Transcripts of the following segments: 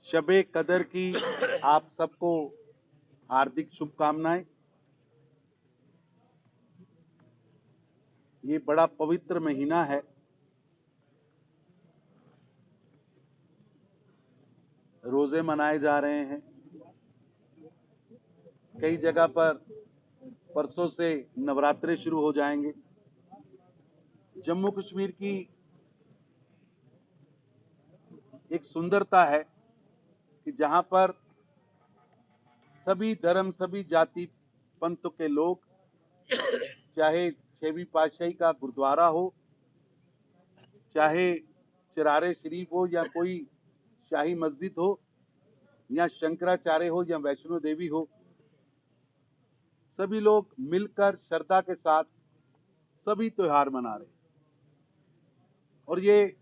शबे कदर की आप सबको हार्दिक शुभकामनाएं। ये बड़ा पवित्र महीना है। रोजे मनाए जा रहे हैं। कई जगह पर परसों से नवरात्रे शुरू हो जाएंगे। जम्मू कश्मीर की एक सुंदरता है कि जहां पर सभी धर्म, सभी जाति पंथ के लोग, चाहे 6वीं पातशाही का गुरुद्वारा हो, चाहे चरारे शरीफ हो, या कोई शाही मस्जिद हो, या शंकराचार्य हो, या वैष्णो देवी हो, सभी लोग मिलकर श्रद्धा के साथ सभी त्योहार मना रहे हैं। और ये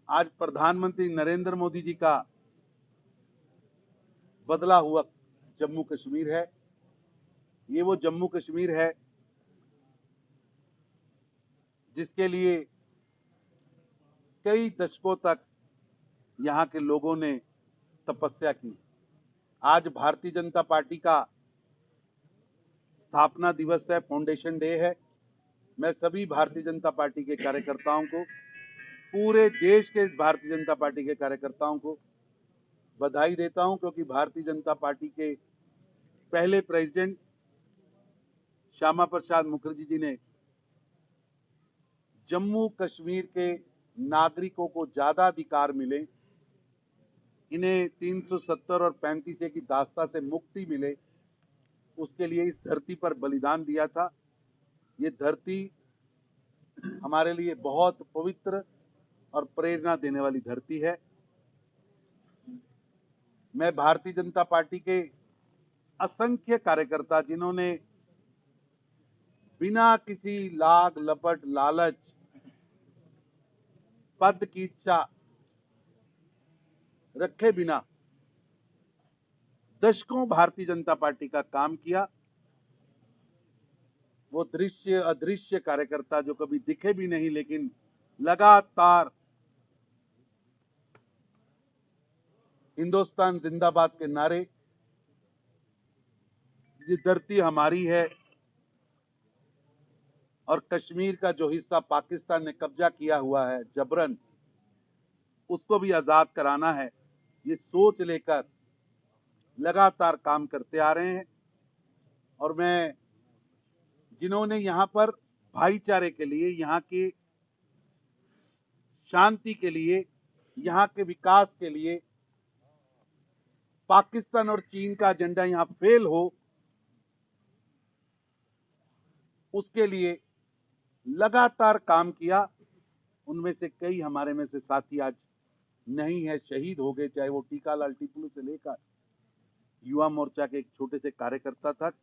आज प्रधानमंत्री नरेंद्र मोदी जी का बदला हुआ जम्मू कश्मीर है। ये वो जम्मू कश्मीर है जिसके लिए कई दशकों तक यहाँ के लोगों ने तपस्या की। आज भारतीय जनता पार्टी का स्थापना दिवस है, फाउंडेशन डे है। मैं सभी भारतीय जनता पार्टी के कार्यकर्ताओं को, पूरे देश के भारतीय जनता पार्टी के कार्यकर्ताओं को बधाई देता हूं, क्योंकि भारतीय जनता पार्टी के पहले प्रेसिडेंट श्यामा प्रसाद मुखर्जी जी ने जम्मू कश्मीर के नागरिकों को ज्यादा अधिकार मिले, इन्हें 370 और 35 की दास्ता से मुक्ति मिले, उसके लिए इस धरती पर बलिदान दिया था। ये धरती हमारे लिए बहुत पवित्र और प्रेरणा देने वाली धरती है। मैं भारतीय जनता पार्टी के असंख्य कार्यकर्ता, जिन्होंने बिना किसी लाग लपट, लालच, पद की इच्छा रखे बिना दशकों भारतीय जनता पार्टी का काम किया, वो दृश्य अदृश्य कार्यकर्ता जो कभी दिखे भी नहीं, लेकिन लगातार हिंदुस्तान जिंदाबाद के नारे, ये धरती हमारी है और कश्मीर का जो हिस्सा पाकिस्तान ने कब्जा किया हुआ है जबरन, उसको भी आजाद कराना है, ये सोच लेकर लगातार काम करते आ रहे हैं। और मैं, जिन्होंने यहाँ पर भाईचारे के लिए, यहाँ के शांति के लिए, यहाँ के विकास के लिए, पाकिस्तान और चीन का एजेंडा यहाँ फेल हो, उसके लिए लगातार काम किया। उनमें से कई हमारे में से साथी आज नहीं है, शहीद हो गए, चाहे वो टीकालाल टिपलू से लेकर युवा मोर्चा के एक छोटे से कार्यकर्ता तक,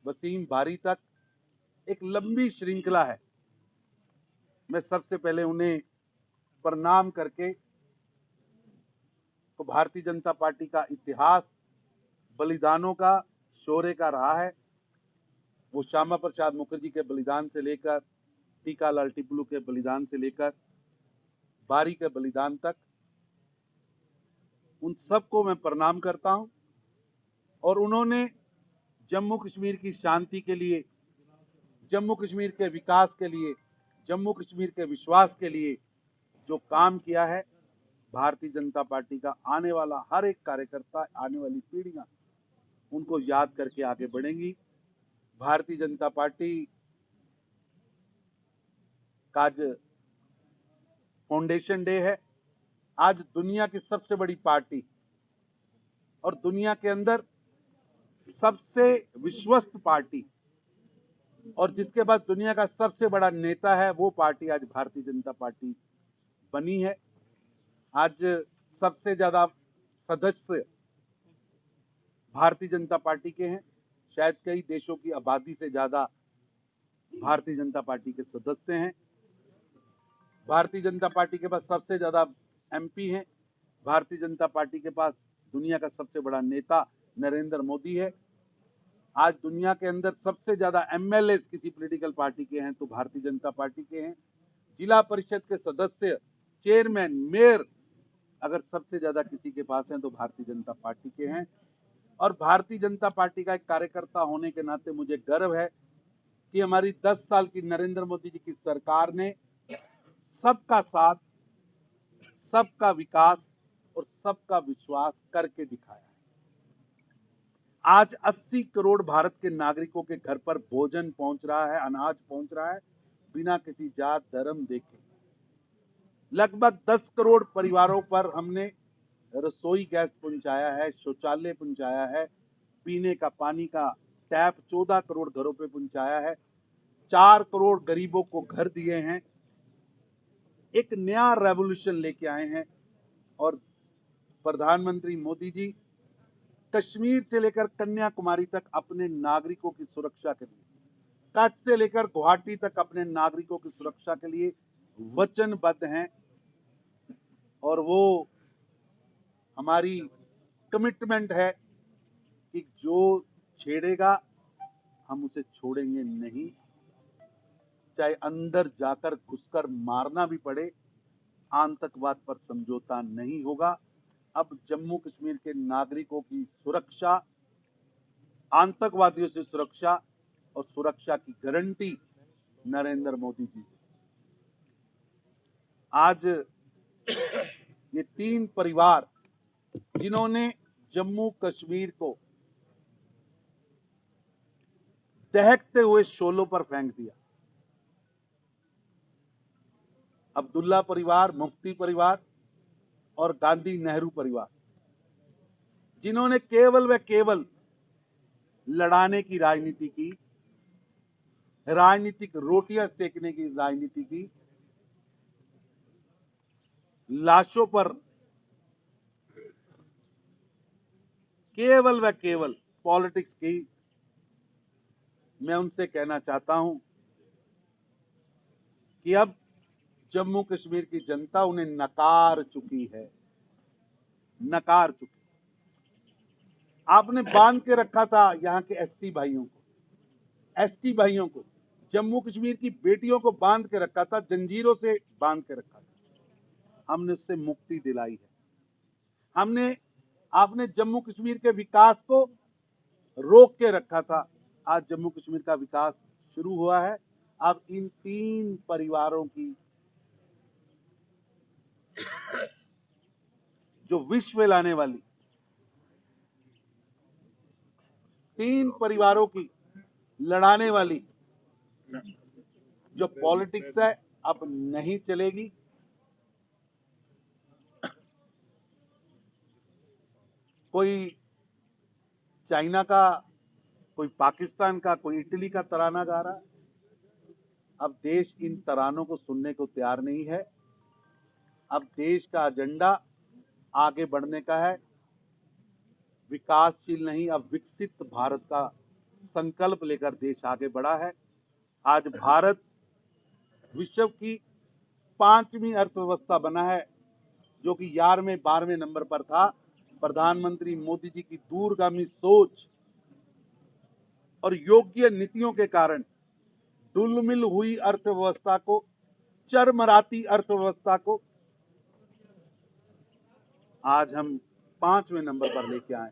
वसीम बारी तक, एक लंबी श्रृंखला है। मैं सबसे पहले उन्हें प्रणाम करके, तो भारतीय जनता पार्टी का इतिहास बलिदानों का, शौर्य का रहा है। वो श्यामा प्रसाद मुखर्जी के बलिदान से लेकर, टीकालाल टिपलू के बलिदान से लेकर, बारी के बलिदान तक, उन सबको मैं प्रणाम करता हूं। और उन्होंने जम्मू कश्मीर की शांति के लिए, जम्मू कश्मीर के विकास के लिए, जम्मू कश्मीर के विश्वास के लिए जो काम किया है, भारतीय जनता पार्टी का आने वाला हर एक कार्यकर्ता, आने वाली पीढ़ियां उनको याद करके आगे बढ़ेंगी। भारतीय जनता पार्टी का आज फाउंडेशन डे है। आज दुनिया की सबसे बड़ी पार्टी और दुनिया के अंदर सबसे विश्वस्त पार्टी, और जिसके बाद दुनिया का सबसे बड़ा नेता है, वो पार्टी आज भारतीय जनता पार्टी बनी है। आज सबसे ज्यादा सदस्य भारतीय जनता पार्टी के हैं। शायद कई देशों की आबादी से ज्यादा भारतीय जनता पार्टी के सदस्य हैं। भारतीय जनता पार्टी के पास सबसे ज्यादा एमपी हैं। भारतीय जनता पार्टी के पास दुनिया का सबसे बड़ा नेता नरेंद्र मोदी है। आज दुनिया के अंदर सबसे ज्यादा एमएलए किसी पॉलिटिकल पार्टी के हैं तो भारतीय जनता पार्टी के हैं। जिला परिषद के सदस्य, चेयरमैन, मेयर अगर सबसे ज्यादा किसी के पास हैं तो भारतीय जनता पार्टी के हैं। और भारतीय जनता पार्टी का एक कार्यकर्ता होने के नाते मुझे गर्व है कि हमारी 10 साल की नरेंद्र मोदी जी की सरकार ने सबका साथ, सबका विकास और सबका विश्वास करके दिखाया है। आज 80 करोड़ भारत के नागरिकों के घर पर भोजन पहुंच रहा है, अनाज पहुंच रहा है, बिना किसी जात धर्म देखे। लगभग 10 करोड़ परिवारों पर हमने रसोई गैस पहुंचाया है, शौचालय पहुंचाया है, पीने का पानी का टैप 14 करोड़ घरों पे पहुंचाया है, 4 करोड़ गरीबों को घर दिए हैं, एक नया रेवोल्यूशन लेके आए हैं। और प्रधानमंत्री मोदी जी कश्मीर से लेकर कन्याकुमारी तक अपने नागरिकों की सुरक्षा के लिए, कच्छ से लेकर गुवाहाटी तक अपने नागरिकों की सुरक्षा के लिए वचनबद्ध हैं। और वो हमारी कमिटमेंट है कि जो छेड़ेगा हम उसे छोड़ेंगे नहीं, चाहे अंदर जाकर घुसकर मारना भी पड़े, आतंकवाद पर समझौता नहीं होगा। अब जम्मू कश्मीर के नागरिकों की सुरक्षा, आतंकवादियों से सुरक्षा और सुरक्षा की गारंटी नरेंद्र मोदी जी। आज ये 3 परिवार जिन्होंने जम्मू कश्मीर को दहकते हुए शोलों पर फेंक दिया, अब्दुल्ला परिवार, मुफ्ती परिवार और गांधी नेहरू परिवार, जिन्होंने केवल व केवल लड़ाने की राजनीति की, राजनीतिक रोटियां सेकने की राजनीति की, लाशों पर केवल व केवल पॉलिटिक्स की, मैं उनसे कहना चाहता हूं कि अब जम्मू कश्मीर की जनता उन्हें नकार चुकी है, नकार चुकी। आपने बांध के रखा था यहां के एससी भाइयों को, एसटी भाइयों को, जम्मू कश्मीर की बेटियों को बांध के रखा था, जंजीरों से बांध के रखा था। हमने उससे मुक्ति दिलाई है। आपने जम्मू कश्मीर के विकास को रोक के रखा था। आज जम्मू कश्मीर का विकास शुरू हुआ है। अब इन 3 परिवारों की जो विश्व लाने वाली, 3 परिवारों की लड़ाने वाली जो पॉलिटिक्स है अब नहीं चलेगी। कोई चाइना का, कोई पाकिस्तान का, कोई इटली का तराना गा रहा है। अब देश इन तरानों को सुनने को तैयार नहीं है। अब देश का एजेंडा आगे बढ़ने का है, विकासशील नहीं, अब विकसित भारत का संकल्प लेकर देश आगे बढ़ा है। आज भारत विश्व की 5वीं अर्थव्यवस्था बना है, जो कि 11वें 12वें नंबर पर था। प्रधानमंत्री मोदी जी की दूरगामी सोच और योग्य नीतियों के कारण डुलमिल हुई अर्थव्यवस्था को, चरमराती अर्थव्यवस्था को आज हम 5वें नंबर पर लेके आए।